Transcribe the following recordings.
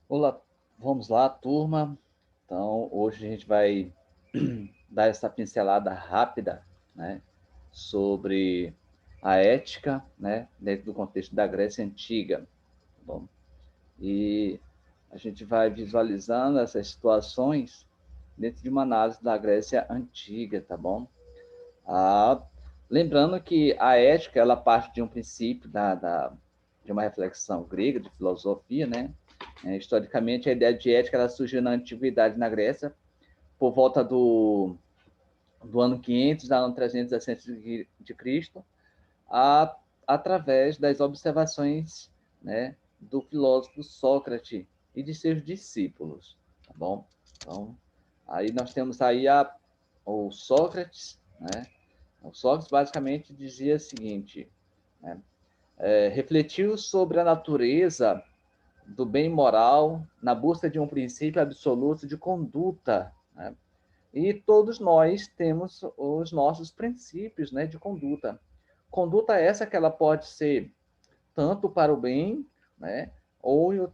Olá, vamos lá, turma. Então, hoje a gente vai dar essa pincelada rápida, né, sobre a ética, né, dentro do contexto da Grécia Antiga. Tá bom? E a gente vai visualizando essas situações dentro de uma análise da Grécia Antiga, tá bom? Ah, lembrando que a ética, ela parte de um princípio de uma reflexão grega, de filosofia, né? Historicamente, a ideia de ética ela surgiu na antiguidade na Grécia, por volta do ano 500 ao ano 300 de Cristo, a, através das observações, né, do filósofo Sócrates e de seus discípulos, tá bom? Então, aí nós temos aí o Sócrates, né? O Sócrates basicamente dizia o seguinte, né, refletiu sobre a natureza do bem moral na busca de um princípio absoluto de conduta, né? E todos nós temos os nossos princípios, né, de conduta. Conduta essa que ela pode ser tanto para o bem, né, ou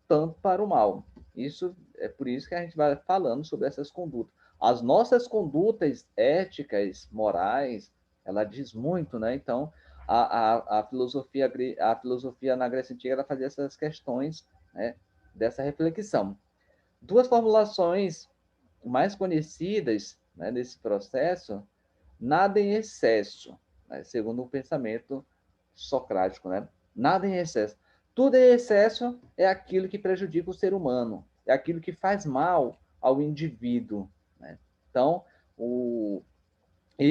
tanto para o mal. Isso é por isso que a gente vai falando sobre essas condutas. As nossas condutas éticas, morais, ela diz muito, né? Então, a filosofia na Grécia Antiga ela fazia essas questões, né, dessa reflexão. Duas formulações mais conhecidas, né, nesse processo, nada em excesso, né, segundo o pensamento socrático, né? Nada em excesso. Tudo em excesso é aquilo que prejudica o ser humano, é aquilo que faz mal ao indivíduo, né? Então,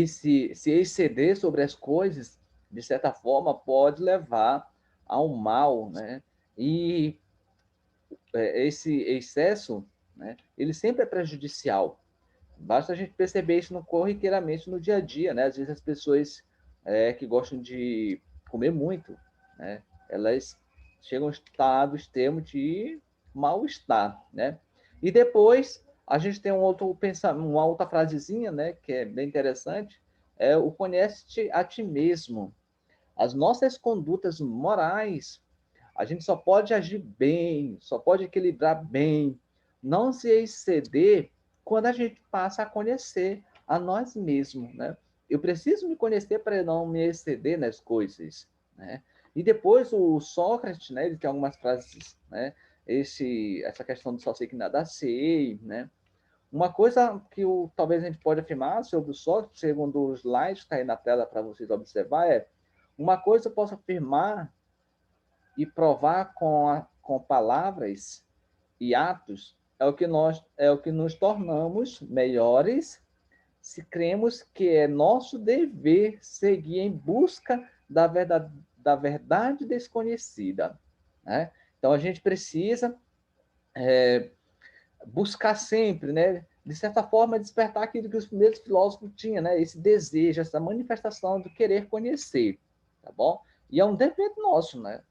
se exceder sobre as coisas, de certa forma, pode levar ao mal, né? E esse excesso, né, ele sempre é prejudicial. Basta a gente perceber isso corriqueiramente no dia a dia, né? Às vezes as pessoas que gostam de comer muito, né? Elas chegam a um estado extremo de mal-estar, né? E depois a gente tem uma outra frasezinha, né? Que é bem interessante, é o conhece-te a ti mesmo. As nossas condutas morais, a gente só pode agir bem, só pode equilibrar bem, não se exceder quando a gente passa a conhecer a nós mesmos, né? Eu preciso me conhecer para não me exceder nas coisas, né? E depois o Sócrates, né, ele tem algumas frases, né? Essa questão do só sei que nada sei, né? Uma coisa que talvez a gente pode afirmar sobre o Sócrates, segundo os slides que está aí na tela para vocês observar, é uma coisa eu posso afirmar e provar com palavras e atos é o que nos tornamos melhores se cremos que é nosso dever seguir em busca da verdade desconhecida, né? Então a gente precisa buscar sempre, né, de certa forma, despertar aquilo que os primeiros filósofos tinham, né, esse desejo, essa manifestação do querer conhecer, tá bom? E é um dever nosso, né?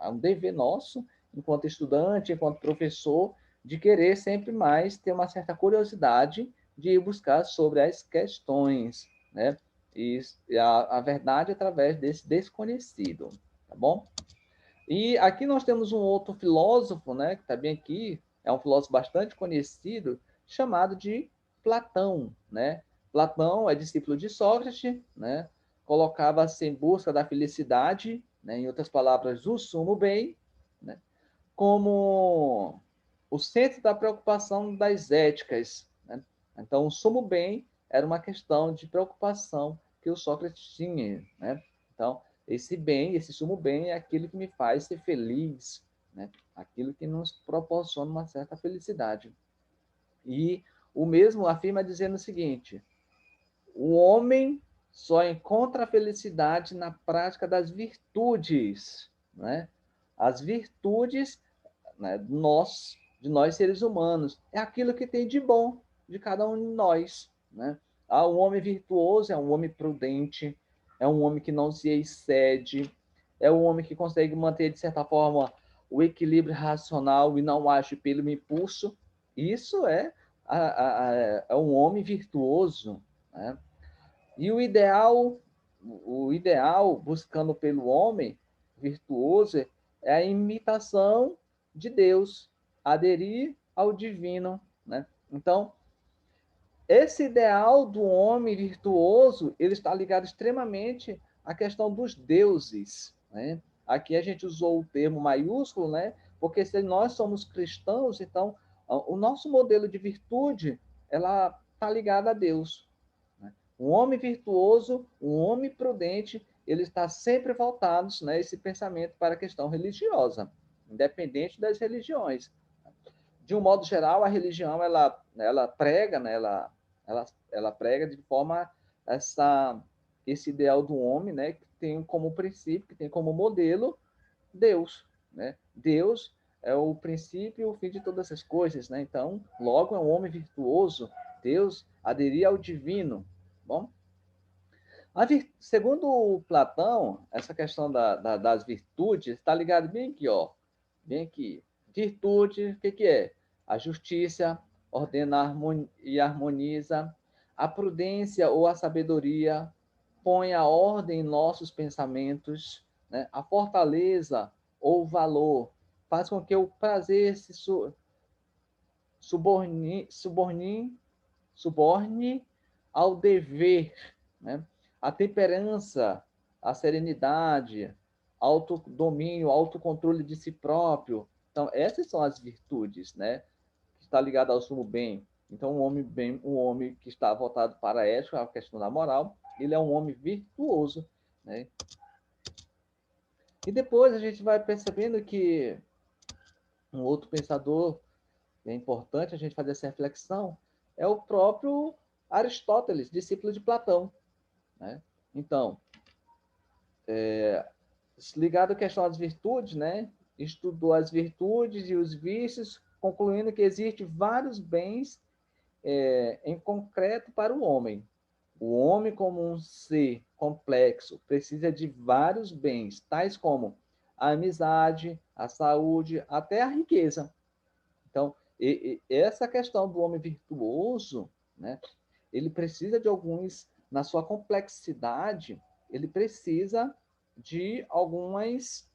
É um dever nosso, enquanto estudante, enquanto professor, de querer sempre mais ter uma certa curiosidade de ir buscar sobre as questões, né? E a verdade através desse desconhecido, tá bom? E aqui nós temos um outro filósofo, né, que está bem aqui, é um filósofo bastante conhecido, chamado de Platão, né? Platão é discípulo de Sócrates, né? Colocava-se em busca da felicidade, né? Em outras palavras, o sumo bem, né? Como o centro da preocupação das éticas, né? Então, o sumo bem era uma questão de preocupação que o Sócrates tinha, né? Então, esse bem, esse sumo bem é aquilo que me faz ser feliz, né? Aquilo que nos proporciona uma certa felicidade. E o mesmo afirma dizendo o seguinte: o homem só encontra a felicidade na prática das virtudes, né? As virtudes, né, de nós seres humanos, é aquilo que tem de bom de cada um de nós, né? Um homem virtuoso é um homem prudente, é um homem que não se excede, é um homem que consegue manter, de certa forma, o equilíbrio racional e não age pelo impulso. Isso é um homem virtuoso, né? E o ideal buscando pelo homem virtuoso é a imitação de Deus, aderir ao divino, né? Então, esse ideal do homem virtuoso, ele está ligado extremamente à questão dos deuses, né? Aqui a gente usou o termo maiúsculo, né? Porque se nós somos cristãos, então o nosso modelo de virtude, ela está ligada a Deus, né? Um homem virtuoso, um homem prudente, ele está sempre voltado, né, esse pensamento para a questão religiosa, independente das religiões. De um modo geral, a religião ela prega, né, ela prega de forma esse ideal do homem, né, que tem como princípio, que tem como modelo Deus, né? Deus é o princípio e o fim de todas as coisas, né? Então, logo é um homem virtuoso. Deus aderia ao divino. Bom, segundo Platão, essa questão das virtudes está ligada bem aqui, ó, bem aqui. Virtude, o que, que é? A justiça ordena e harmoniza, a prudência ou a sabedoria põe a ordem em nossos pensamentos, né? A fortaleza ou valor faz com que o prazer se suborne ao dever, né? A temperança, a serenidade, autodomínio, autocontrole de si próprio. Então, essas são as virtudes, né? Que está ligado ao sumo bem. Então, um homem que está voltado para a ética, a questão da moral, ele é um homem virtuoso, né? E depois a gente vai percebendo que um outro pensador, é importante a gente fazer essa reflexão, é o próprio Aristóteles, discípulo de Platão, né? Então, ligado à questão das virtudes, né? Estudou as virtudes e os vícios, concluindo que existem vários bens em concreto para o homem. O homem, como um ser complexo, precisa de vários bens, tais como a amizade, a saúde, até a riqueza. Então, essa questão do homem virtuoso, né? Ele precisa de alguns, na sua complexidade, ele precisa de alguns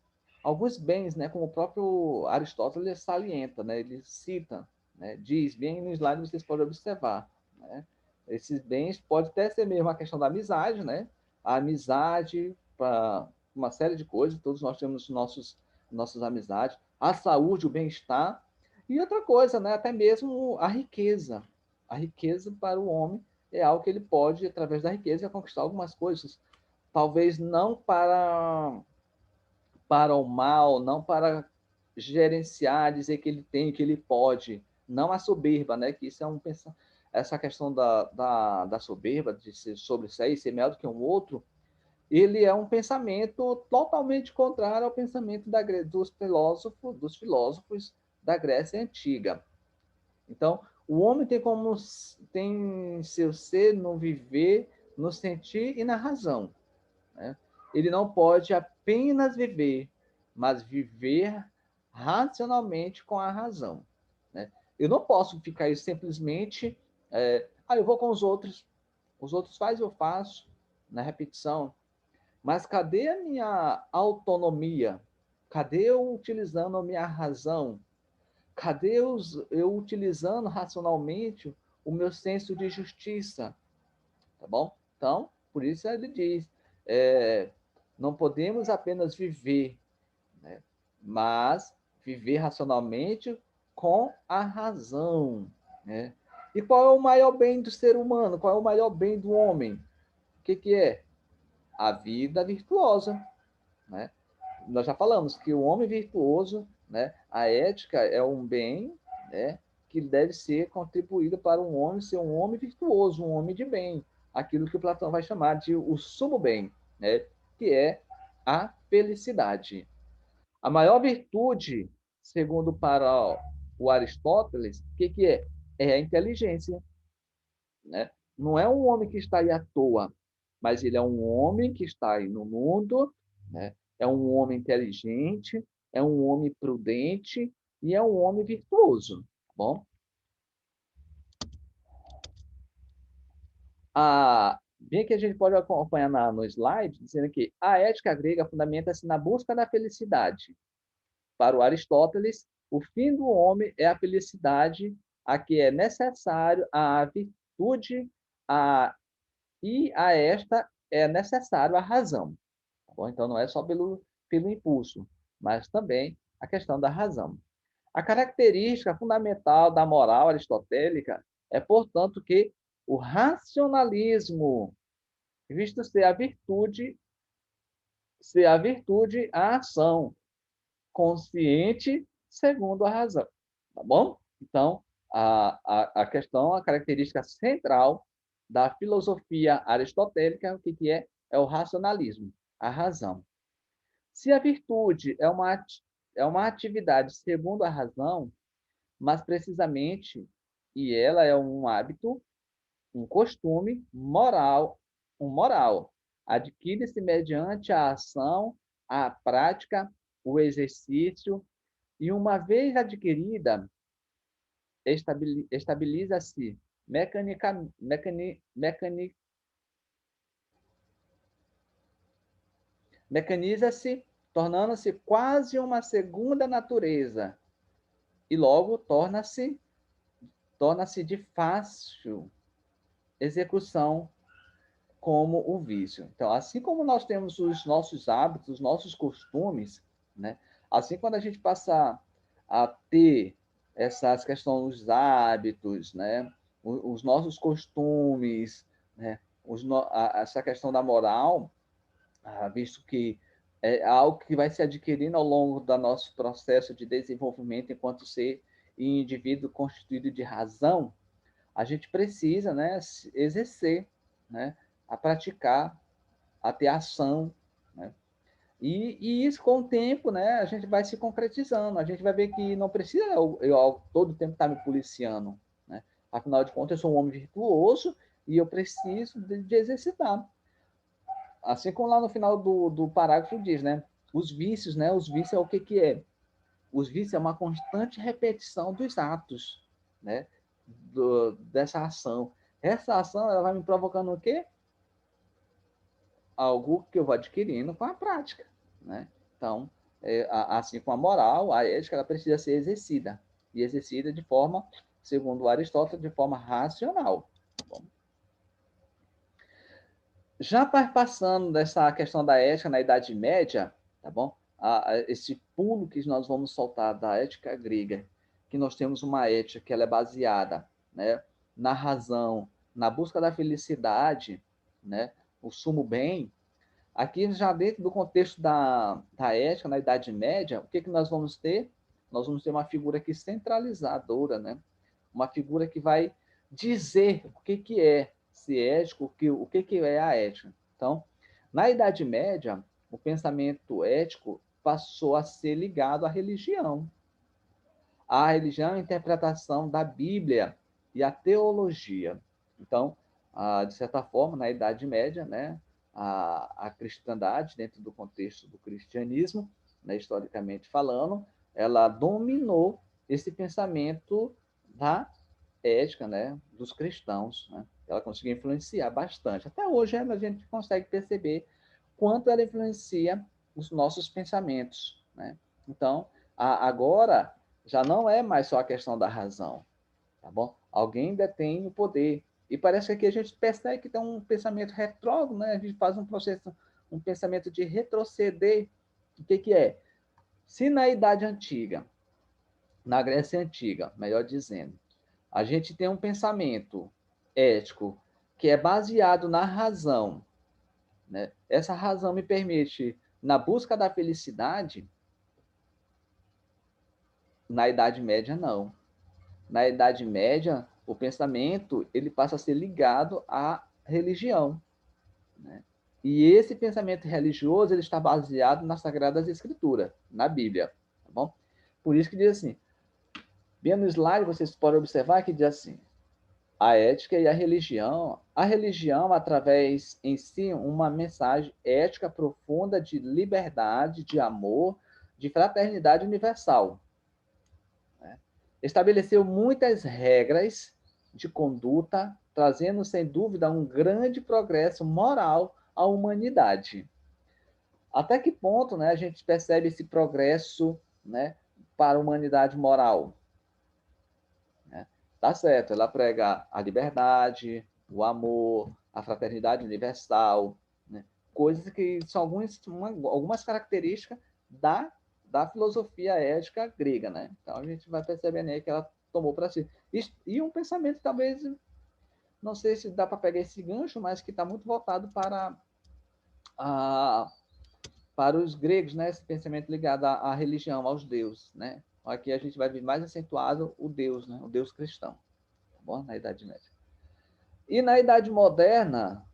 bens, né? Como o próprio Aristóteles salienta, né? Ele cita, né? Diz, bem no slide vocês podem observar, né? Esses bens pode até ser mesmo a questão da amizade, né? A amizade para uma série de coisas, todos nós temos nossas amizades, a saúde, o bem-estar, e outra coisa, né? Até mesmo a riqueza. A riqueza para o homem é algo que ele pode, através da riqueza, conquistar algumas coisas. Talvez não para o mal, não para gerenciar, dizer que ele tem, que ele pode, não a soberba, né? Que isso é essa questão da soberba, de ser sobressair, ser melhor do que um outro, ele é um pensamento totalmente contrário ao pensamento dos filósofos da Grécia Antiga. Então, o homem tem seu ser no viver, no sentir e na razão, né? Ele não pode apenas viver, mas viver racionalmente com a razão, né? Eu não posso ficar aí simplesmente, eu vou com os outros fazem, eu faço, na repetição. Mas cadê a minha autonomia? Cadê eu utilizando a minha razão? Cadê eu utilizando racionalmente o meu senso de justiça? Tá bom? Então, por isso ele diz, não podemos apenas viver, né? Mas viver racionalmente com a razão, né? E qual é o maior bem do ser humano? Qual é o maior bem do homem? O que, que é? A vida virtuosa, né? Nós já falamos que o homem virtuoso, né, a ética é um bem, né, que deve ser contribuído para um homem ser um homem virtuoso, um homem de bem, aquilo que o Platão vai chamar de o sumo bem, né, que é a felicidade. A maior virtude, segundo para o Aristóteles, o que, que é? É a inteligência, né? Não é um homem que está aí à toa, mas ele é um homem que está aí no mundo, né? É um homem inteligente, é um homem prudente e é um homem virtuoso, tá bom? Bem que a gente pode acompanhar no slide, dizendo que a ética grega fundamenta-se na busca da felicidade. Para o Aristóteles, O fim do homem é a felicidade, a que é necessário a virtude, e a esta é necessário a razão. Tá bom? Então, não é só pelo impulso, mas também a questão da razão. A característica fundamental da moral aristotélica é, portanto, que o racionalismo, visto ser a virtude, a ação, consciente segundo a razão. Tá bom? Então, a questão, a característica central da filosofia aristotélica, o que é? É o racionalismo, a razão. Se a virtude é uma atividade segundo a razão, mas precisamente, e ela é um hábito, um costume moral, adquire-se mediante a ação, a prática, o exercício, e uma vez adquirida, estabiliza-se mecanica, mecani, mecani, mecaniza-se, tornando-se quase uma segunda natureza, e logo torna-se de fácil execução como o vício. Então, assim como nós temos os nossos hábitos, os nossos costumes, né? Assim, quando a gente passar a ter essas questões dos hábitos, né? Os nossos costumes, né? Essa questão da moral, visto que é algo que vai se adquirindo ao longo do nosso processo de desenvolvimento enquanto ser e indivíduo constituído de razão, a gente precisa, né, exercer, né, a praticar, a ter ação, né? E isso, com o tempo, né, a gente vai se concretizando. A gente vai ver que não precisa eu todo tempo estar me policiando, né? Afinal de contas, eu sou um homem virtuoso e eu preciso de exercitar. Assim como lá no final do parágrafo diz, né? Os vícios, né? Os vícios é o que é? Os vícios é uma constante repetição dos atos, né? Dessa ação. Essa ação, ela vai me provocando o quê? Algo que eu vou adquirindo com a prática, né? Então, assim como a moral, a ética, ela precisa ser exercida. E exercida de forma, segundo Aristóteles, de forma racional. Tá bom? Já passando dessa questão da ética na Idade Média, tá bom? Esse pulo que nós vamos soltar da ética grega, que nós temos uma ética que ela é baseada, né, na razão, na busca da felicidade, né, o sumo bem. Aqui, já dentro do contexto da ética, na Idade Média, o que nós vamos ter? Nós vamos ter uma figura aqui centralizadora, né? Uma figura que vai dizer o que é ser ético, o que é a ética. Então, na Idade Média, o pensamento ético passou a ser ligado à religião. A religião é a interpretação da Bíblia e a teologia. Então, de certa forma, na Idade Média, né, a cristandade, dentro do contexto do cristianismo, né, historicamente falando, ela dominou esse pensamento da ética, né, dos cristãos. Né? Ela conseguiu influenciar bastante. Até hoje a gente consegue perceber quanto ela influencia os nossos pensamentos. Né? Então, agora já não é mais só a questão da razão, tá bom? Alguém detém o poder. E parece que aqui a gente percebe que tem um pensamento retrógrado, né? A gente faz um processo, um pensamento de retroceder. O que é? Se na Idade Antiga, na Grécia Antiga, melhor dizendo, a gente tem um pensamento ético que é baseado na razão, né? Essa razão me permite, na busca da felicidade, na Idade Média, não. Na Idade Média, o pensamento ele passa a ser ligado à religião, né? E esse pensamento religioso ele está baseado nas Sagradas Escrituras, na Bíblia, tá bom? Por isso que diz assim, bem no slide vocês podem observar que diz assim, a ética e a religião através em si uma mensagem ética profunda de liberdade, de amor, de fraternidade universal, né? Estabeleceu muitas regras de conduta, trazendo, sem dúvida, um grande progresso moral à humanidade. Até que ponto, né, a gente percebe esse progresso, né, para a humanidade moral? Né? Tá certo, ela prega a liberdade, o amor, a fraternidade universal, né? Coisas que são algumas características da filosofia ética grega, né? Então a gente vai percebendo aí que ela tomou para si. E um pensamento talvez, não sei se dá para pegar esse gancho, mas que está muito voltado para os gregos, né? Esse pensamento ligado à religião, aos deuses, né? Aqui a gente vai ver mais acentuado o Deus, né? O Deus cristão, tá bom? Na Idade Média. E na Idade Moderna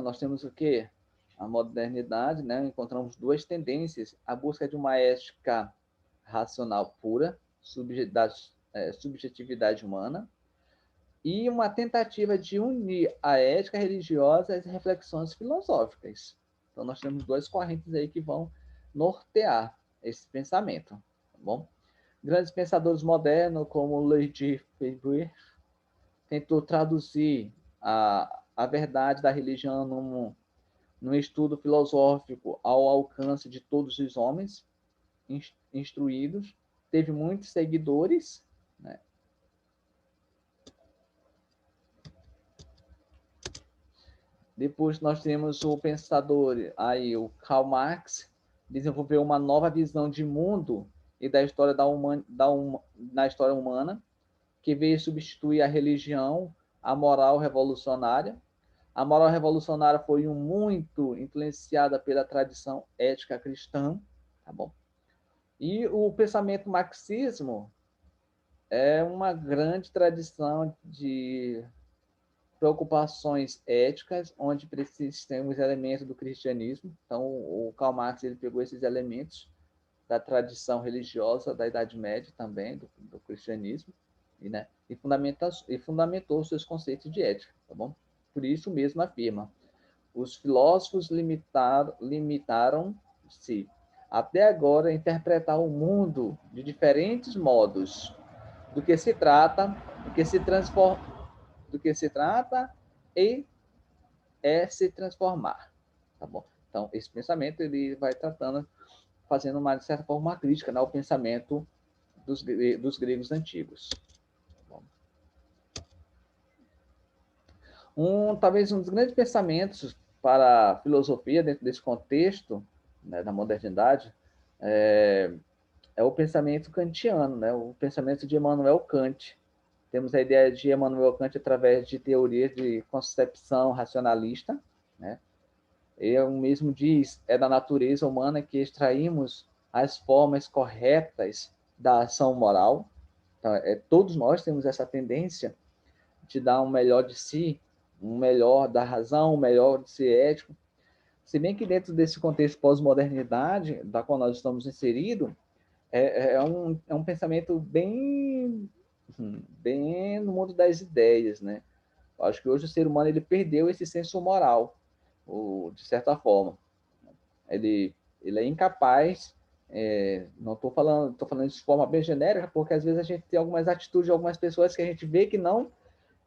nós temos o quê? A modernidade, né? Encontramos duas tendências: a busca de uma ética racional pura, subjetividade humana, e uma tentativa de unir a ética religiosa às reflexões filosóficas. Então, nós temos duas correntes aí que vão nortear esse pensamento, tá bom? Grandes pensadores modernos, como Louis Febvre, tentou traduzir a verdade da religião num estudo filosófico ao alcance de todos os homens instruídos. Teve muitos seguidores, né? Depois nós temos o pensador, aí, o Karl Marx, desenvolveu uma nova visão de mundo e da história na história humana, que veio substituir a religião, a moral revolucionária. A moral revolucionária foi muito influenciada pela tradição ética cristã, tá bom? E o pensamento marxismo é uma grande tradição de preocupações éticas, onde precisam os elementos do cristianismo. Então, o Karl Marx ele pegou esses elementos da tradição religiosa da Idade Média também, do cristianismo, e fundamentou seus conceitos de ética, tá bom? Por isso mesmo afirma: os filósofos limitaram-se até agora a interpretar o mundo de diferentes modos, do que se trata, do que se transforma, do que se trata e se transformar, tá bom? Então, esse pensamento ele vai tratando, fazendo uma, de certa forma, uma crítica, né, ao pensamento dos gregos antigos. Tá bom? Talvez um dos grandes pensamentos para a filosofia dentro desse contexto, né, da modernidade é o pensamento kantiano, né, o pensamento de Immanuel Kant. Temos a ideia de Immanuel Kant através de teorias de concepção racionalista, né? Ele mesmo diz: é da natureza humana que extraímos as formas corretas da ação moral. Então, todos nós temos essa tendência de dar um melhor de si, um melhor da razão, um melhor de ser ético. Se bem que dentro desse contexto pós-modernidade, da qual nós estamos inseridos, é um pensamento bem no mundo das ideias, né? Eu acho que hoje o ser humano ele perdeu esse senso moral, de certa forma. Ele é incapaz, não estou falando isso de forma bem genérica, porque às vezes a gente tem algumas atitudes de algumas pessoas que a gente vê que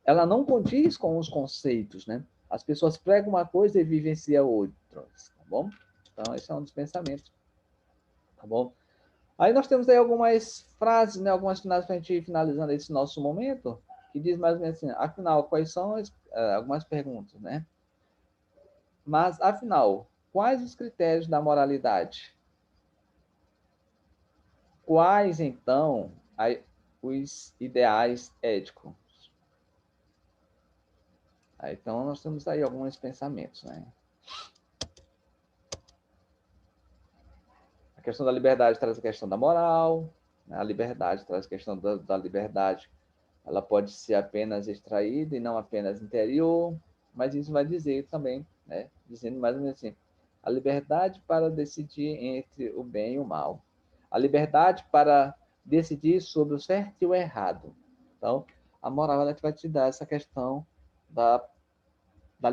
ela não condiz com os conceitos, né? As pessoas pregam uma coisa e vivenciam outras, tá bom? Então, esse é um dos pensamentos, tá bom? Aí nós temos aí algumas frases, né, algumas frases para a gente ir finalizando esse nosso momento, que diz mais ou menos assim: afinal, quais são algumas perguntas, né? Mas, afinal, quais os critérios da moralidade? Quais, então, os ideais éticos? Então, nós temos aí alguns pensamentos, né? A questão da liberdade traz a questão da moral, né? A liberdade traz a questão da liberdade. Ela pode ser apenas extraída e não apenas interior, mas isso vai dizer também, né? Dizendo mais ou menos assim: a liberdade para decidir entre o bem e o mal. A liberdade para decidir sobre o certo e o errado. Então, a moral ela vai te dar essa questão da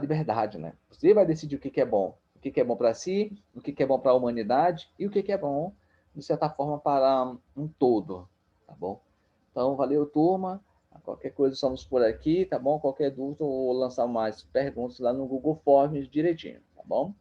liberdade, né? Você vai decidir o que é bom. O que é bom para si, o que é bom para a humanidade e o que é bom, de certa forma, para um todo, tá bom? Então, valeu, turma. Qualquer coisa, estamos por aqui, tá bom? Qualquer dúvida, eu vou lançar mais perguntas lá no Google Forms direitinho, tá bom?